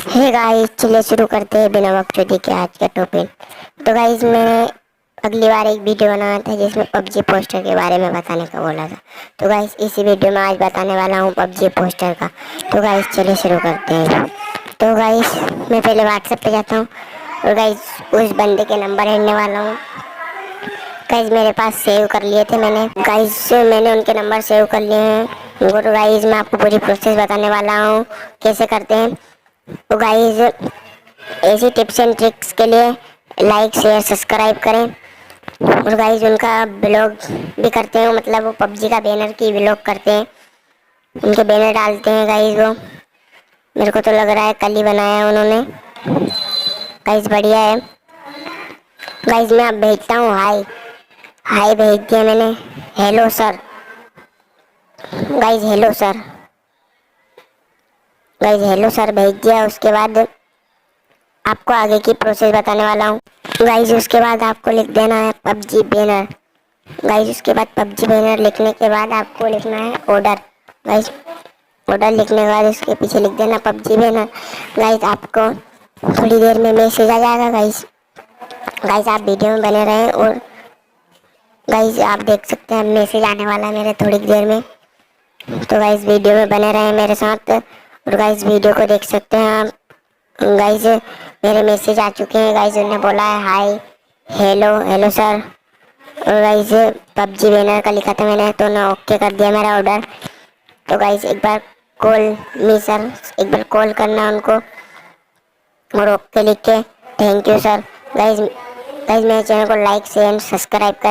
Hey guys, चलिए शुरू करते हैं बिना बकचोदी के आज का टॉपिक। तो गाइस, मैंने अगली बार एक वीडियो बनाया था जिसमें पबजी पोस्टर के बारे में बताने का बोला था। तो गाइस, इसी वीडियो में आज बताने वाला हूँ पबजी पोस्टर का। तो गाइस, चलिए शुरू करते हैं। तो गाइस, मैं पहले व्हाट्सएप पे जाता हूँ और गाइस उस बंदे के नंबर ढूंढने वाला हूँ। गाइस, मेरे पास सेव कर लिए थे मैंने। गाइस, मैंने उनके नंबर सेव कर लिए हैं। तो गाइस, मैं आपको पूरी प्रोसेस बताने वाला हूँ कैसे करते हैं। तो गाइस, ऐसी टिप्स एंड ट्रिक्स के लिए लाइक शेयर सब्सक्राइब करें। और गाइस, उनका ब्लॉग भी करते हैं, मतलब वो पबजी का बैनर की ब्लॉग करते हैं, उनके बैनर डालते हैं। गाइस, वो मेरे को तो लग रहा है कल ही बनाया है उन्होंने। गाइस, बढ़िया है। गाइस, मैं अब भेजता हूँ हाय। हाय भेज दिया मैंने। Hello sir. Guys, hello sir. Guys, hello sir भेज दिया। उसके बाद आपको आगे की प्रोसेस बताने वाला हूँ। गाइस, उसके बाद आपको लिख देना है पबजी बैनर। गाइस, उसके बाद पबजी बैनर लिखने के बाद आपको लिखना है ऑर्डर। गाइस, ऑर्डर लिखने के बाद उसके पीछे लिख देना पबजी बैनर। गाइस, आपको थोड़ी देर में मैसेज आ जाएगा। गाइस, आप वीडियो में बने रहें और गाइस आप देख सकते हैं मैसेज आने वाला है मेरे थोड़ी देर में। तो गाइस, वीडियो में बने रहें मेरे साथ और गाइस वीडियो को देख सकते हैं आप। गाइस, मेरे मैसेज आ चुके हैं। गाइस, उन्होंने बोला है हाय हेलो हेलो सर। और गाइस, पबजी बैनर का लिखा था मैंने, तो ना ओके कर दिया मेरा ऑर्डर। तो गाइस, एक बार कॉल मी सर, एक बार कॉल करना उनको और ओके लिख के थैंक यू सर। गाइस, मेरे चैनल को लाइक शेयर सब्सक्राइब करें।